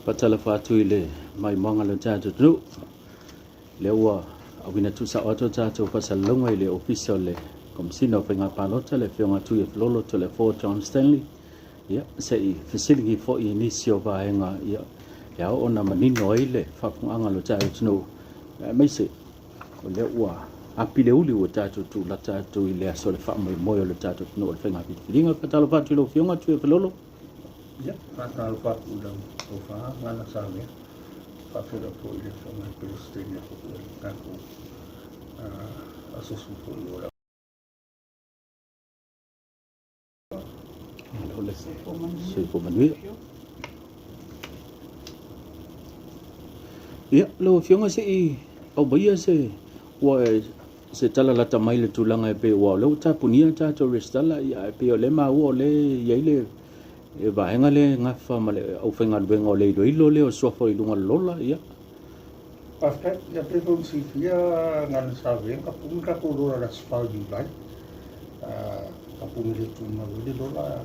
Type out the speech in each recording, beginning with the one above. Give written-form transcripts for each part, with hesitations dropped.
Patala fatu ile mai monga lo jato tu le ua awina tu sa auto jato pasal longa ile official le komsino fenga palota le fenga tu e flolo to le Fort John Stanley ya sei facility for inicio vaenga ya ona manino ile fa funga lo jato tu mai se le ua apile uli o jato tu la jato ile aso le fa mai moyo lo jato tu no fenga filinga patala fatu lo fenga tu e flolo ya patala fatu lo fa ngana same fakira po ile sama Palestina po kako asosu po ora Sui po manui ya lo fionga se au bia se wa se tala la tamai le tulanga pe wa lo ta punia ta to restala ya pe le ma o le ya ile e va engale nga fa male au fenga venga le do ilo le o so fo ilunga lola ya After ya people si fia ngan sabe ka pun la spa di lai ka pun le tu ma le lola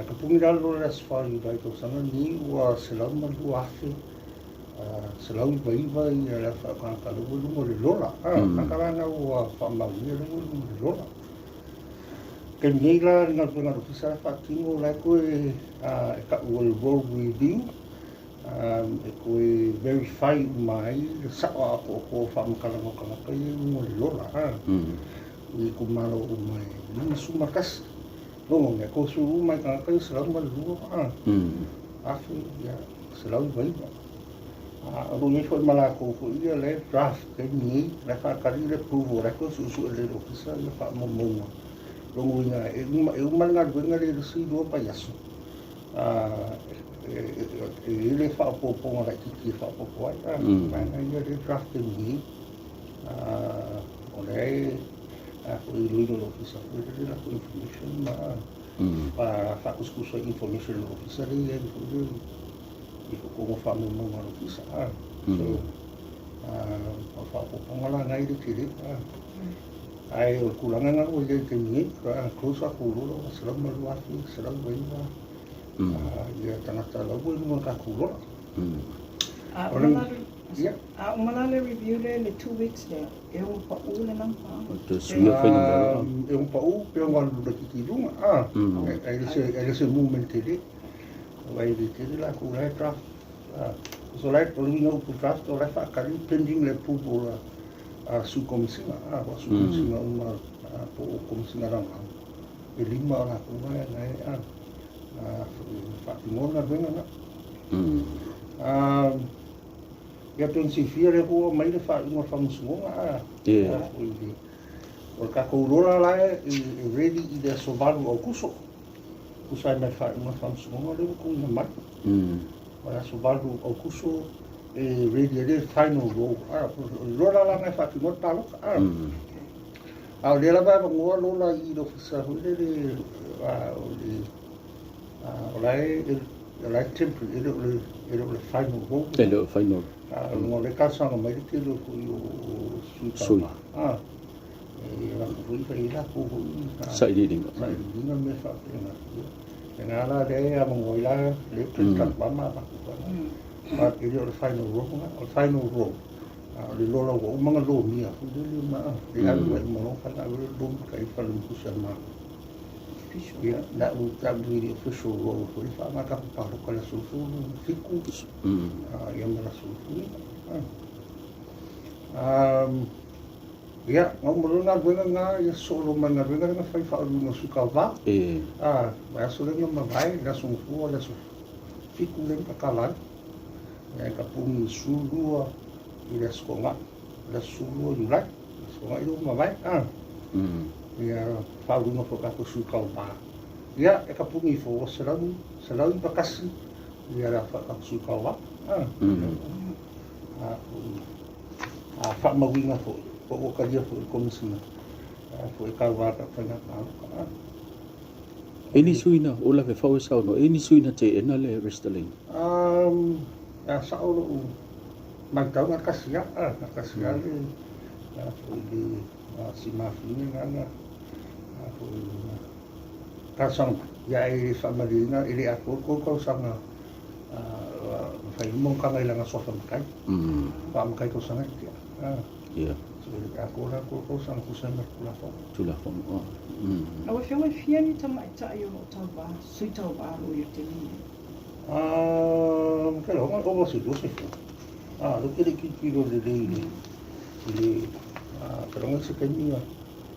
ka pun la spa di lai to sana ni wa selam ma lu afi selau bai ya la fa ka lu le lola ka na wa fa ma le lola Kan nila nga ofisa fa kingo la ko ka world reading ko verify mai sa ko fa makala ka mo lola ni ko malo mai ni sumakas no me ko su mai ka selalu malu afi ya selalu bai ro ni ko mala ko ia le draft kan ni la fa ka le approve la ko su le ofisa ya fa mo Longunya, eu malngar bengar ele se do palhaço. Ele fa popo ngara kiki fa popo mana ele draft ni. Oleh aku ilu officer ele la information para fa kuskuso information officer ele itu como fa mo officer. So fa popo ngara ngai de kiri. Ai kulangan aku jadi kini close aku dulu selama luar ni selama berapa ya tanah tanah aku ini mereka kulo ya umalale review le 2 weeks le eu pa ule nang pa to suya foi no eu pa u pe ngal do kikilunga ele se movement ele vai dizer lá com o draft so like polino pro draft o fa kali pending le pupo su komisiona uma po komisiona rang lima lah kumai nai Fatimona benga ya pensifia le ko mai le fa uma famusunga o ka ko rola la ready ide sovalu o kuso kusai mai fa uma famusunga le ko na mat ora sovalu o kuso ready le final roll rola la mai fa mo talo le la ba ngo lola I do fisa le la temporary le final roll le final ngo le ka sa mai ke lo ko su la ko la ko sai reading me fa na la de a mo la le ka ba ma ba but it is final roll le lola wo mga lo mia le ma le ha mo fa na le dum kai fa le kusa ma ya la u tabu di official roll ko fa ma ka pa ko la su fiku ya ma la su ya ngomong na nga ya solo man na nga fa no su ka va ba so le ma vai la su fu la su fiku le ka kala ya kapung sulua ila sekolah la sulua julai sekolah itu mamai ya falu no foka ko sukau ba ya kapung ifo selalu bakasi ya la fa sukau ba fa mawinga fo ka dia fo komisina fo ka wa ka fa na ini suina ola fe fau sa no ini suina te ena le restelling sa ulo magtaw nga kasya li di si mafini nga kasang ya ili family nga ili ako ko sang fai mo kanga ilanga sofa makai pa makai ko sanga kia ia so ako la ko sanga ko sanga kula fo tula fo Awa whionga fia ni tama i tae o tau ba, sui tau ba aro i te ni. ke lo ngo se do se fo lo ke ki ro de le pero ngo se kenya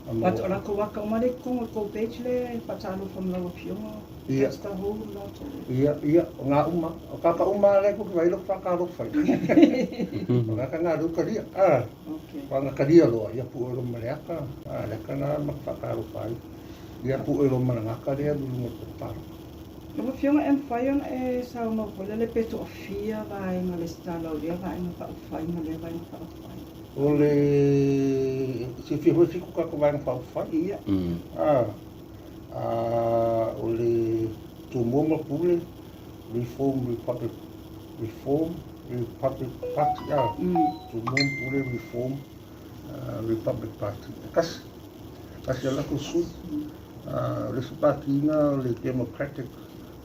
Pat ora ko waka o mare kongo ko pechile, patalo from lawa whionga. Ia. That's the whole lot of it. Ia, ngā uma. O kaka uma lai ko ki wailo whakaro whai. O kaka ngā rukaria. Okay. Wanga karia loa, ia pu ero mareaka. Leka ngā whakaro whai. Ia pu ero manangaka rea lulunga te paro. Lawa whionga whai ona e sao no pole le peto o fia vai ma le stala o rea vai ma whao whai ma le vai ma whao whai. O le... Se whiho fiku kako vai ngā whai. Ia. O le Tumoma Pule Reform Republic Party. Tumoma Pule Reform Republic Party. Kasi ala ko sud. Resa party na le Democratic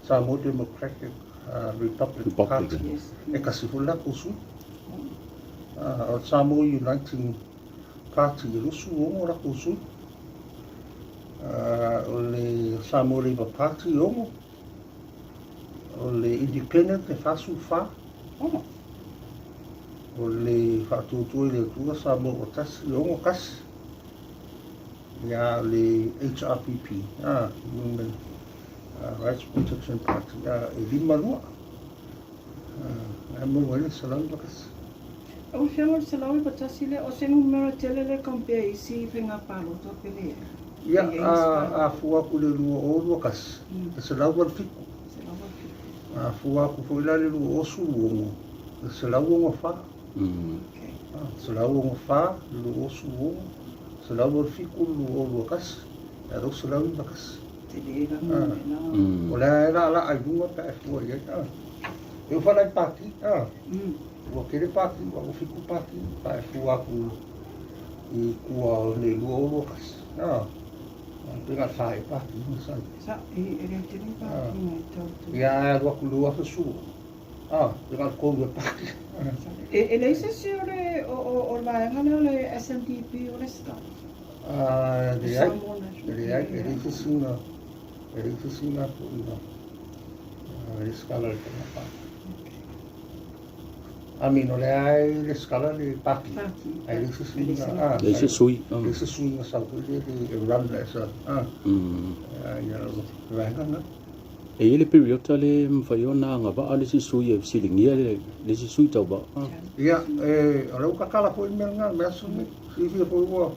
Samoa Democratic Republic Party. Yes. Kasi hula ko sud. O Samoa Uniting Party rusu o ra ko sud. O le Samoa Labour Party ongo, o le Independent e whasu wha, o le whatutua i le tua Samoa o tasi ongo kasi, ia le HRPP, Human Rights Protection Party, e lima lua, mo wale salau kasi. O whionga se lawi patasi le o se numero tele le kompea isi whenga palo to pele. Ia a fua ku le lua o lua kasi, e se lau wal fiku. Se lawa whionga. A fua ku fo ila le lua o suongo, e se lau ongo wha. Okay. Se lau ongo wha, le lua o suongo, se lau wal fiku le lua o lua kasi, e rau se lau iwa kasi. Te le ranga me O le la ai lunga pe e fua ia. E o whanai pāti, ua kere pāti, ua o fiku pāti, pa e fua ku i kua le lua o lua kasi. Penga whae pāti, masai. Sa, e rea te ni pa, ngai tau tu. Ia e rua ku lua fa sua. Penga kōru e pāti. E leise se ore o vaenga leo le SNDP o le sta. Reise singa po ina. Skala le penga pāti. O le ai le skala le pāti. Ai reise singa. Leise sui. Reise singa sa ko le run le sa. Ia vaenga na. E ele periota le mwhaiona ngā wa ale si sui e silingia le si sui tau ba. Ia, ora uka kala po i mea ngā mea sumi. Si fia po ua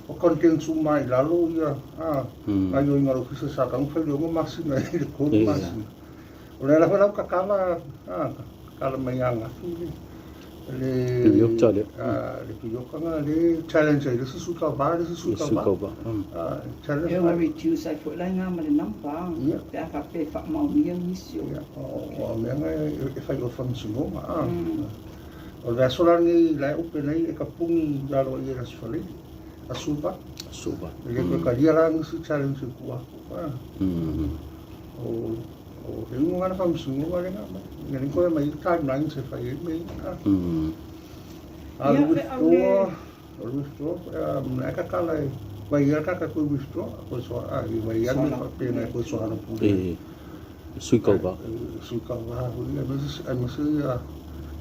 o content su mai lalo ia. Ai o ingaro kisa sa kang whai o masi na i le kōru masi. O le lawa uka kala, kala mai anga. Periota le. Le periota ngā le challenge ai, le si sui kau ba, le si sui kau ba. E o reduce ai fo lai ngā ma le nampa. Ia. Pe a ka pe wha maumia nisi o. O mea ngā e whai o whansingonga. O le asorangi lai upe nei e ka pungi lalo i e raswhali. A suba. Suba. E koe ka ria rangi si challenge i kua. O he ungo ngana whamsingonga renga. Ngani koe mai timeline se whai e mei. A withdraw, mna eka kala e wai ia kaka koe withdraw. Koe soa, i wai ia ni whapena e koe soa na pūre. E sui kau ba. Sui kau ba, e masi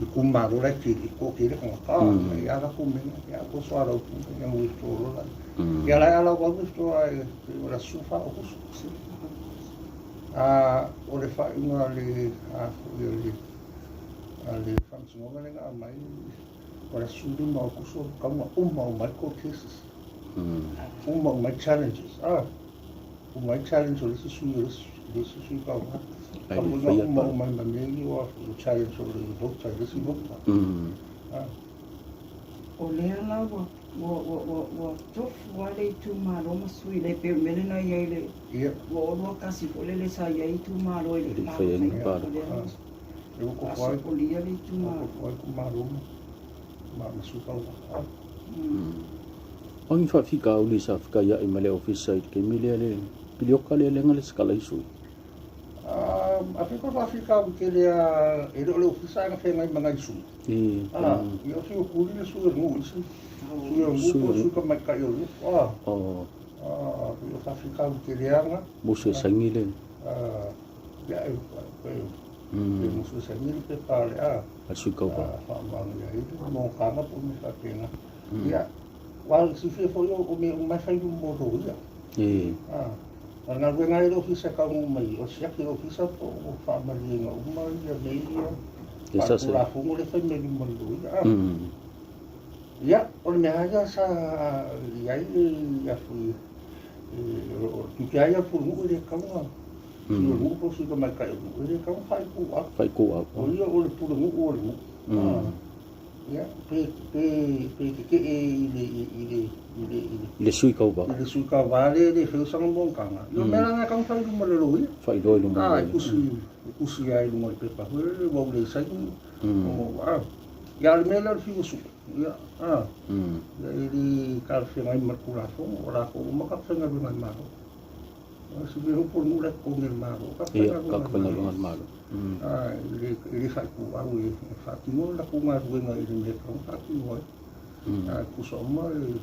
i kumaro lai kiri, ko kiri kanga ka, i ala kumenga, i ala ko soa rau pūre, i mo withdraw lai. I ala ala wa withdraw e ora sufa o kusu. O le whainga le whansingonga renga mai, o le suri ma o kusu, kaunga o mai court cases. O mai challenges. O mai challenge o lesi sui kaunga. Kaunga o mai mamei o challenge o le vota, lesi vota. O lea la wa tofu wale i tu maroma sui le pe melena i le. Ia. Wa olua kasi fo le sa i tu maro i le. Le whai anga pāra. E wako Aso o lia le tu maro. Wako wai kumaroma. Ma sui kaunga. O ngi whawhika au li sa whika ia i male office site ke mile ale pilioka le lenga le skala i sui. Afrika ko Afrika kile le ofisa nga fenga mga isu. Yo si ko ni su ngu isu. Su ngu ko mai ka yo. Yo Afrika kile nga. Musu sangile. Ya musu sangile pe pale Asu kau ba. Ya itu mo kana po mi sa pena. Ya. Wal si fe fo yo o me mai fai mo do ya. Nga ngai ro ofisa ka mo mai o sia ki ofisa po o fa mali nga uma ya nei ya Esa se la fu mo le fa me mo do ya o me haja sa ya ya fu tu que haya por mu le ka mo mu po su ka mai ka mo le ka mo fai ku o yo o le por mu o le mu ya pe le sui kau ba. Le sui kau ba le feu sang bon kanga. Yo me la ka fai mo le lo ya. Fai do le mo. Kusi ai mo pe pa. Le mo le sai. Ya le me la fiu su. Ya ya ili ka fe mai mar kula fo ora ko mo ka fe ngai mai ma. Si me ho por mo le ko ngai ma. Ka fe ngai ma. Ili fai ku au e fa ki mo la ku ma ru ngai ile me ka fa ki mo. Ku so mo le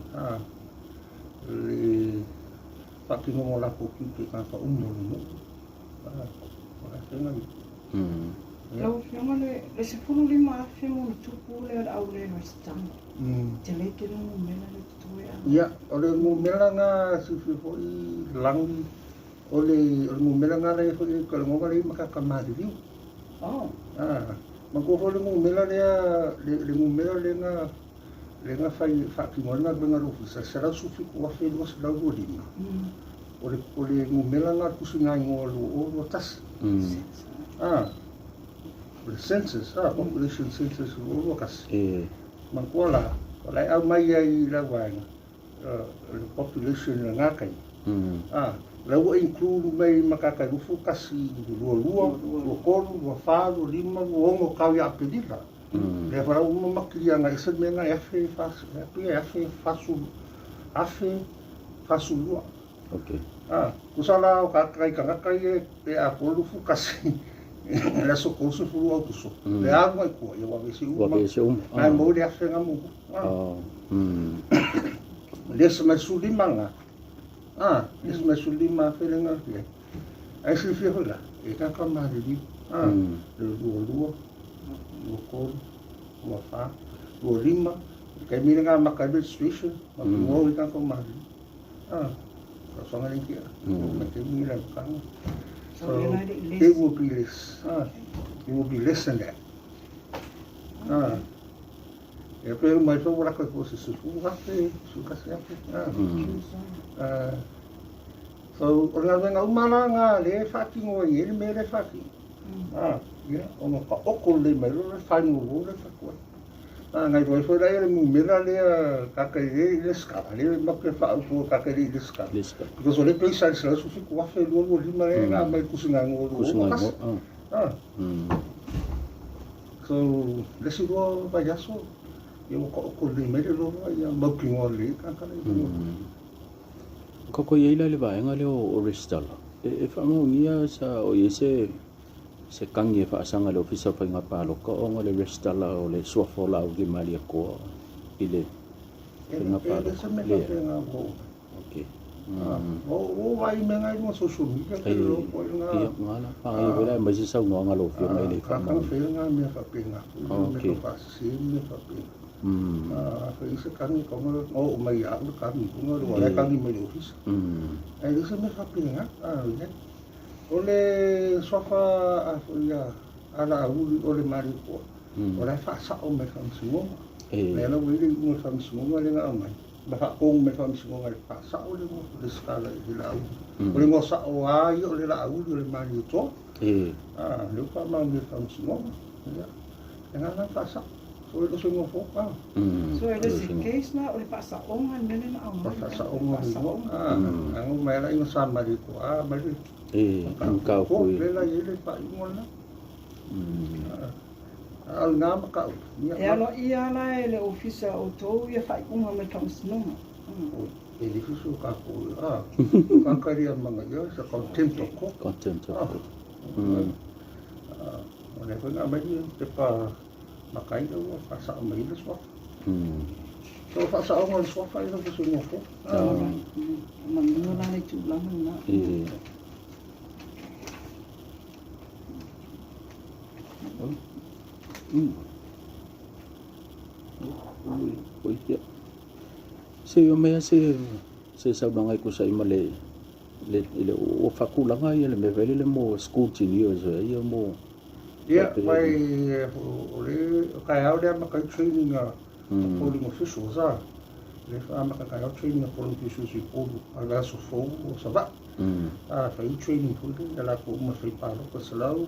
fa ki mo la ko ki ka fa mo mo. Lau fianga le se funu lima fianga le tupu le au le restang. Te le kere mo mela le tutue ana. Ya, ole mo mela nga si fo I langi. Ole mo mela nga le fo I kalau mo le maka kamari liu. Mako fo le mo mela le mo mela le nga fai fa ki mo nga benga ru sa sera su fi ko fa lo sa lo lima. Ole mo mela nga ku singa ngolo o tas. The census, population census workers. Mangkola, kalau au mai ai la wang, the population nga kai. Lalu include mai makakai rufu kasi lua, kolu, faru, lima, wongo kau ya pedila. Le para uma makia nga isa menga afe fasu lua. Okay. Kusala kakai kangakai pe apolu fu kasi. La socorro fu auto so. Le água e co, eu avesse Ai mo de afe nga mo. Lesa mai sulimanga. Lesa mai sulima felenga ke. Ai se fi hola. E ka kama de Lua, kolu, fa, lima. Kai mira nga maka registration, mo i ka kama de. Ka songa ni kia. Ma ke mira ka. So it will be less. It will be less than that. Pero mais eu vou lá com você se so orang nga umana nga le faki ngo ele me le faki. Ya, ono ka okol le me le fai ngo le faki. Ngai roi foi daí mu mera le kakai le ska le makke fa u kakai le ska. Because ole place sai sala su fiku wa fe lo lima nga mai kusinga ngo. So lesi do payaso eu ko le me lo ya makke ngo le kakai. Koko yeila le ba nga le o restala. E fa mo ngia sa o yese se kangi fa sanga le ofisa fa nga palo ko o le restala o le suafola o ki mali ko ile nga palo le. Okay. O vai me nga mo social media ke lo ko nga. Ngala pa ngai vela mai se sa ngo nga lo fi ngai le fa. Ka fe nga me fa pinga. Okay. Fa si me fa pinga. Isa kami como mai a kami como wala kami mai office. Ai isa me fa pinga. Ole sofa ya ala ole mari ko. Ole fa sa o me fa singo. Le no wili mo fa singo le nga mai. Ba ko me fa singo le fa sa ole mo le skala de la. Ole mo sa o ai ole la ole mari to. Le fa ma me fa singo. Ya. Nga fa sa so ito semua foka. So ito si case na uli pa sa ongan nila na ang sa ongan mo. Ang may lang sama dito. Mali. Ang kau ko. Lela yele pa imol na. Al nga maka. Ya lo iya na le ofisa o to ya fa unga me tams no. Ele fisu ka ko. Kan kariya mga yo sa contempt ko. Contempt ko. Oleh ko mai te pa makai do fa sa mai do so. So fa sa ngon so fa do so ni ko. Mangola ni chulang na. Oi ya. Se yo me se sa bangai ko sa imale le o fakula ngai le me vele le mo school tinio so yo mo. Yeah, mai ole kai au dia makai training polling officials le fa makai au training polling officials i polu ala so fo o sa va. Fa training polling la ko ma fa pa lo ko salau.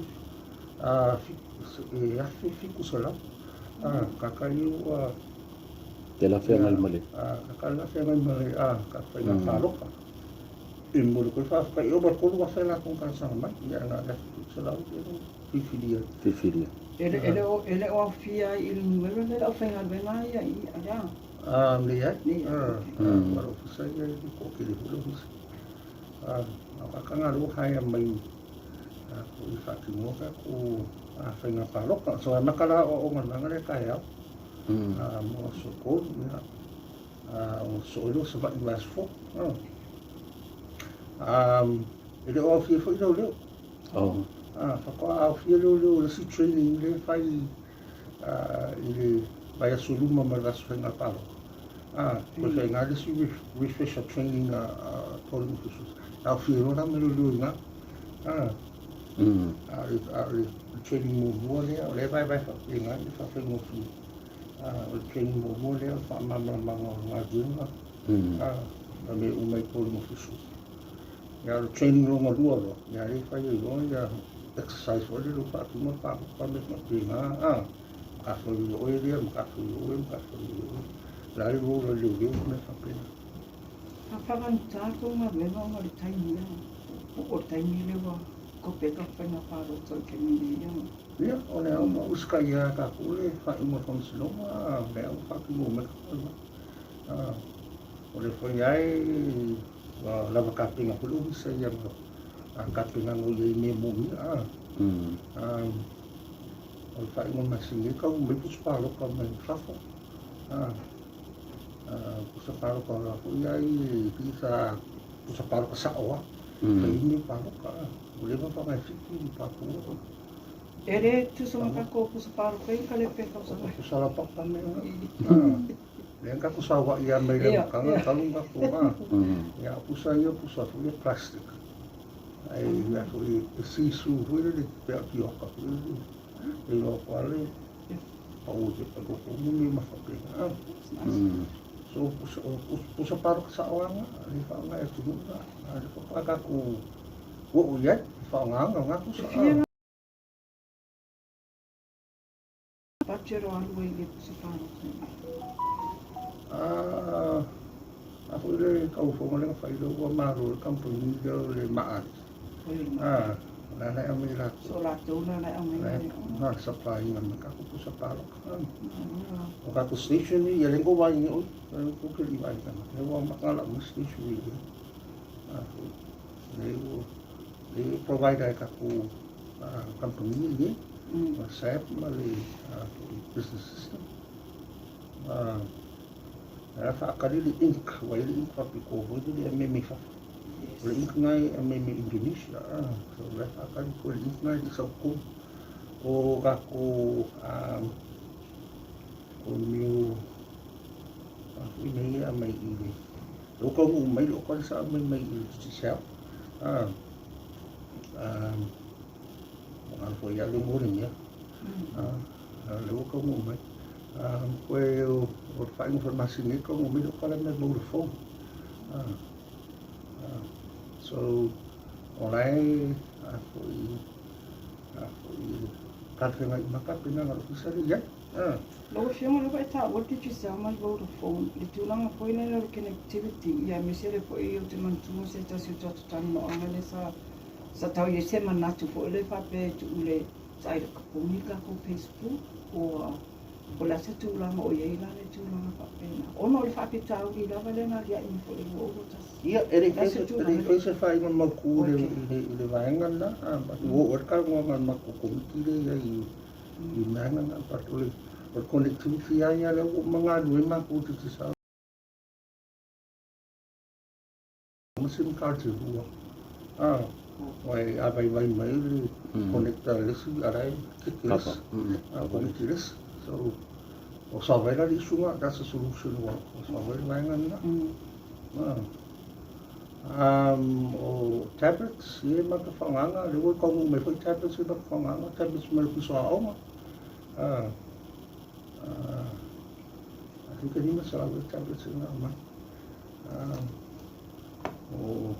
Fiku salau. Kakayo de la fe ngal male kakala fe ngal male ka fa na palo ka mo ko fa ka yo ba ko wa fa la kon ka sa mai ya na la salau fifilia ele o fia il numero le o fa ngal bena ya ya le ya wa o fa ya ko ke le lo ka ngal o ha ya mai ko fa ki mo ka ko fa na palo ka so na kala o ngal le ka ya mo so ko o so lo sa ba mas fo ele o fi fo lo fa ko a fi lo si training le fai ele vai assume uma das na palo ko fa nga de si refresher training for officials a fi lo na me lo na training mo le vai fa nga fa mo fi training mo le fa ma juna me umai polling officials ya training lo ngalua lo ya le fa yo ya exercise lo lo fa tu mo pa me ma ka fo yo o le ka fo yo la le lo me fa pena fa van ta ko ma me no mo tai ni o tai ni le wa ko pe ka fa na pa ro to ke ni ya ya ole o uska ya ka kule fa mo fon slo ma le o fa ki mo me ole fo yai la ka pinga ko lu se ya ka pinga no ye me mo o fa mo ma singi ka me pus pa lo ka me fa fo pus pa lo ka ko yai pisa pus pa lo ka sa o ini pa lo ka ole ba fa fi pa ko ele tu so ka ko pus pa lo ka le pe ka sa sa la pa me le ka ko sa wa ya me le ka ka lu ka ko ya pusa fu plastic ai ya ko si su fu le pe ki o ka e lo quale pa o je pa ko mi ma fa pe so pusa pa ko sa wa ni fa nga e tu na ko ka ko wo ya fa nga ko sa Pachero algo y se para. Ako le kau fo le fa ilo wa maru kampo ni le maat. Na ami la. So la tuna na ami. Na supply ng ka ko sa palo. O ka ko station ni yelen ko wa ni o ko ke li wa ka. Le wa makala mo station ni. Le provider ka ko kampo ni WhatsApp mali business system. Fa akali ink wa ink pa ko ho di me fa. Ink ngai me Indonesia. So la akali ko ink ngai di sa ko o ka ko o meu ini mai ini. Lo ko mo mai lo ko sa mai di sa. Ang po ya mo rin ya. Lo ko mo mai. O fa informasi ni ko mo pala na Vodafone. So olay ako karte na makapin na sa riyan. Lo siya mo ba ita what did you say my Vodafone itu lang po ina na connectivity ya mesele po iyo timan tumo sa ta siya tan mo ang sa tao ye sema na tu po le fa pe tu le sa ida ko publika ko Facebook o O la se tūlanga o iei la le tūlanga whapena. Ono le whapetau i lava le nga ria i fo le o tas. Ia, ere whaise whai ngā maku le vaenga na, pati o orka ngā maku komiti le ia i meanga na, pati o connectivity ai ale o mga lue maku te sa. Masim card hua. Wai abai mai le connecta lesi arai kikilis. Komiti lesi. So, o sawela di sunga, that's a solution wa. O sawela vaenga na. O tablets, ye maka whanganga, lewa kongu me whai tablets e maka whanganga, tablets me piso a aonga. I think I need to with tablets in that man. O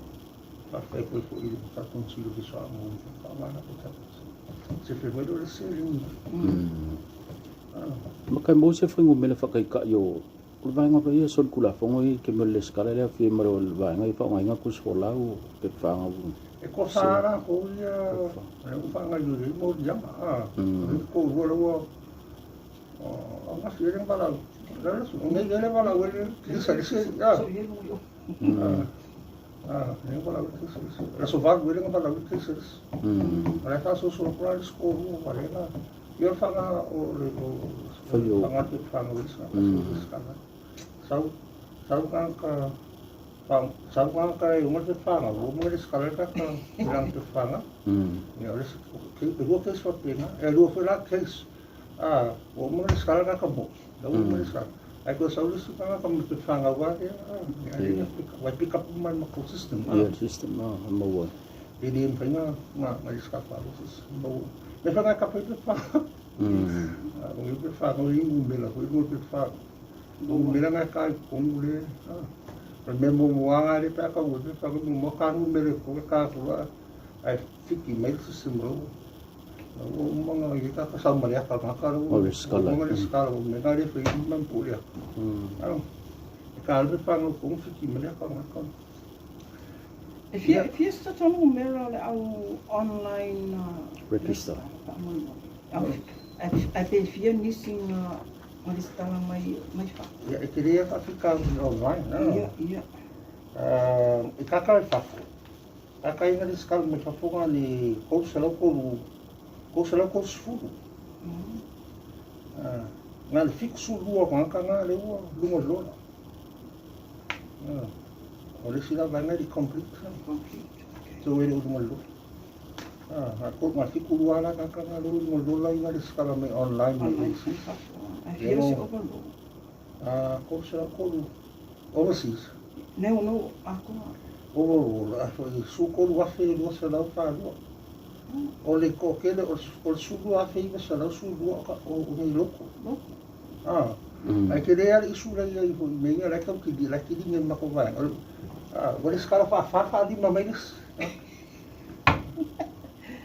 whawhai koe ko i tātong silo piso a aonga, whanganga ko tablets. Se whewero le se ringa. Makai mo se fringu mele fakai ka yo kul vainga pa ia son kula fongo i ke mele skala le fi maro vainga i fa vainga ku skola o pe fanga bu e ko sara ko ia e fanga yo le mo jama ko ro nga firen bala la su ngai le bala wele ki sa se ya ne bala ki sa la so va wele nga bala ki sa ala ta so so pra sko ro vale yo fanga o fanga te fanga wisa sau ka e umar te fanga o mo le skala ka ilang te fanga ya le ke do ke so pena e do fela case o mo le skala ka mo do mo le skala ai ko sau le skala ka mo te fanga wa ya wa pick up man ma system system mo wa ini fanga na skala mo le fanga ka pe fanga o pe fanga o ingu mela o ingu pe fanga o mela nga ka kongu le me mo moanga le pa ka o pe fanga mo ka no mele ko ka ko ai fiki me system ro o manga i ka ka sa maria ka ka ro o skala o me ka le fe man pulia ka le fanga ko fiki me ka ka If you start on our online register, if you're missing malistanga mai fa. Ya, e queria ficar online, Ia. E kaka e fafu. Kaka inga le skala me fafunga ni ko sala ko sfuru. Nga le fixu lua ka nga le ua lungo lola. O le sila vai ngari complete. So e le lungo lola. Ko nga fiku lua la ka nga lungo lola inga le skala me online me isi. Ko sala ko overseas. No, ako. Overall, su ko lua fe lua sala fa lua. O le ko kele o su lua fe iwa sala su lua ka o nei loko. Ai ke rea isu la ia i ho me ia la ka ki di la ki di ngi mako vai. Wale skala fa di mamailis.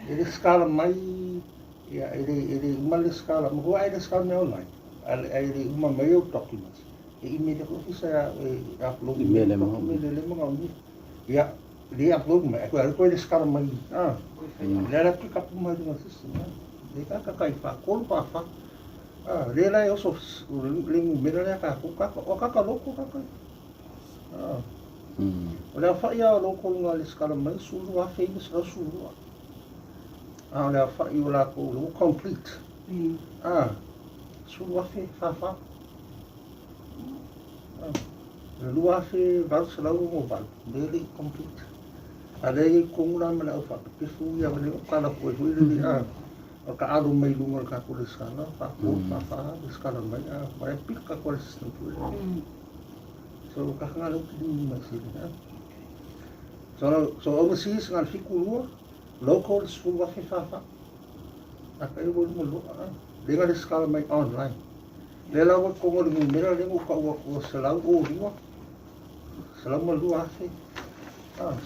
Ele skala mai ia ele uma skala mo ai le skala me online. Ele uma mai o documents. E email ko fisa upload email mo ngi. Ya, dia upload me. Ko ele skala mai. Le la pick up mai no system. De ka kai fa ko pa fa. Le la eu so le me le ka ko ka loko ka. Le fa ia loko nga le skala mai su wa fe ni sa su wa. Le fa ia la ko lo complete. Su wa fe fa. Le lua fe val sala o val. Really complete. Ada ko ngula me la fa ke fu ia le ka la ko hu le ka alu mai lunga ka ko le sala fa ko fa le skala mai mai pick ka ko system tu. So ka nga lo ki ni mai sila. So overseas ngal fiku local school wa fe fa. Aka i mo lo le nga le skala mai online. Le la ko ngo le mera le ko ko sala o riwa. Sala mo lu afe.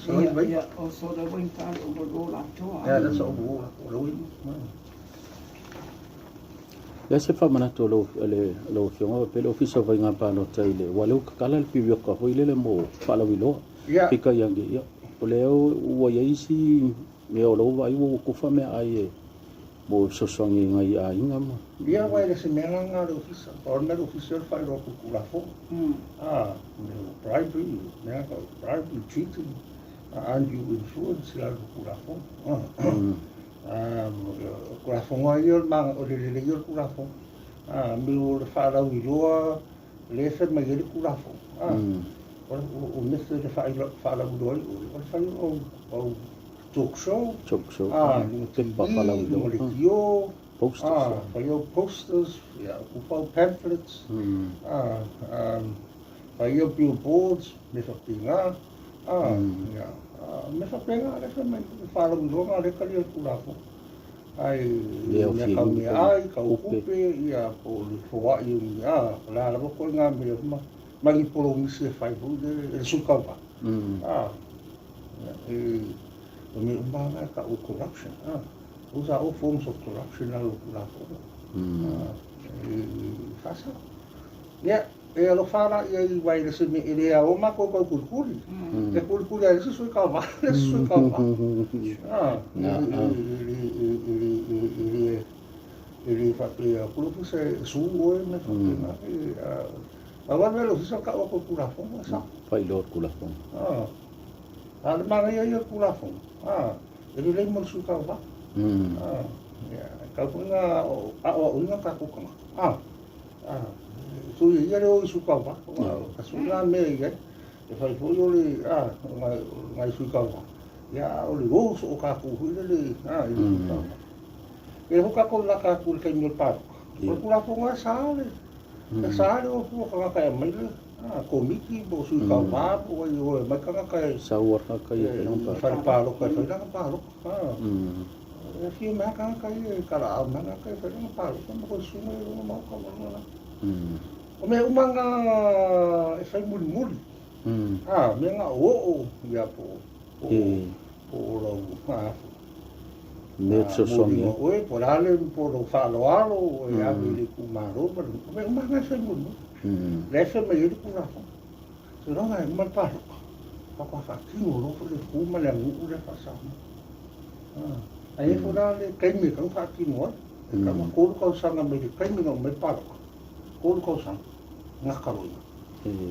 So ia o so da wing tal o lo la toa. Ya, that's all lo wing. Ya se fa mana to lo fionga pe lo fiso vai nga pa no taile walo kala le pibio ka ho ile le mo fa la wilo pika yangi ya o le o wa yaisi me o lo vai o ku fa me ai mo sosongi ngai a inga mo. Dia vai le se mela nga le ofisa. Orna le ofisa fai ro kukula fo. Bribery, bribery, cheating, undue influence la kukula fo. Kukula fo nga yo ma o le yo kukula fo. Mi o le fa la wiloa le fe ma le kukula fo. O mese le fa la wiloa o fa o talk show. Fa la wiloa. Posters. For your posters, pamphlets, for your billboards, mefapinga, mefapinga, lesa mai fala longa le kali kulafo. Ai me ka me ai ka upe ia po le foa ia la ko nga me magi polo misi fai bu de sukava. Me umanga ka corruption. Those are all forms of corruption na lupulapo. Fasa. Ya, lo fala i vai se me ele a o mako ko kulkuli. E kulkuli ai su ka va, su ka va. Ele fa pe a kulku se su o me fa na. Agora me lo ka o kulafo, sa. Fai lo kulafo. Al ma ia kulafo. Ele le mo su ka va. Kau punga o unga ka kukanga. So ia le o isu ka wa. Kasuna me ia. E fai foi o le ngai isu ka wa. Ia o le o so ka ku hui le isu ka wa. E ho ka ko la ka ku ke mi pa. Ko ku la punga sale. E sale o fu ka ka mai le. Komiki bo su ka wa o o mai ka ka sawar ka ia no pa. Fai pa lo ka fai na pa lo. Si me akan kai kala mana kai fa no pa ko ko su me no ma ko no. O me umanga e fai mul mul. Me nga o ya po. Po lo fa. Me so songi. O e por ale por lo fa lo alo o ya me ku maro pero me umanga fai mul mul. Le fe me ku na. Se no ga mal pa. Pa fa ki no lo le ku ma le ngu le fa sa. Ai fora le kaimi kan fa ki mo ka ma ko ko sanga me kaimi no me pa ko sang nga ka ro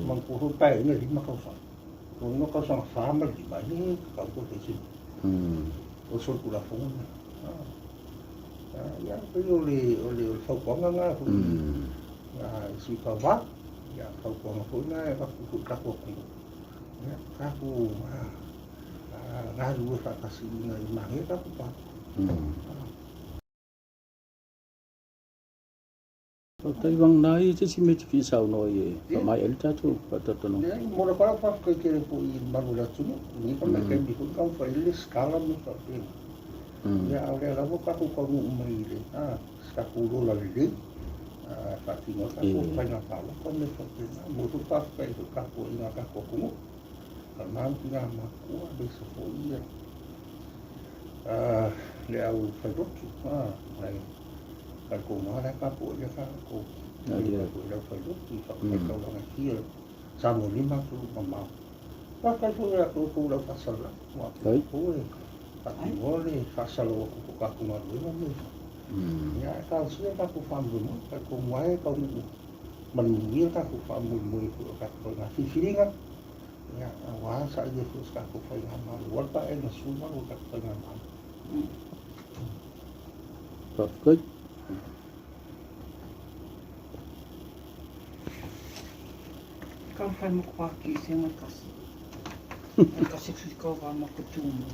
man ko pa ne ri ma ko sang ko no ko sang fa ma di ba ni ka ko te si o so ku la fo ya ko le fa ko nga si ka va ya fa ko ma ko na ka ku ka ko ya ka ku nga lu fa ka si na ma he ka ku pa. Tai wang nai te si me te fisau no ye mai el tatu patato no. Mo la para fa ke po I manula tu ni ka me ke di ka fa ile skala mo fa pe. Ya ore la bo ka ko mo mai le. Ska ku ro la le. Fa ti no ka ko fa na pa ko me fa pe. Mo tu fa pe ka ko ina ka ko ko. Ka man ti na ma ko be so fo ia. Le au fa dotu. Ai ka ko mara ka po ya ka ko dia ko la fa do ki fa ka la ki sa mo lima tu mama pa ka ko ya ko la fa sala wa ko pa ti vole fa sala ko ka ko ma do mo ya ka su ka ko fa mo ka ko mai ka mo man ni ka ko fa mo ko ka ko na fi firinga ya wa sa ye ko ka ko fa ya ma wa pa e na su ma ko ka ko na ma Perfect. Kau fai mo kwa ki se ngai kasi. Kasi kau wa mo kutumu.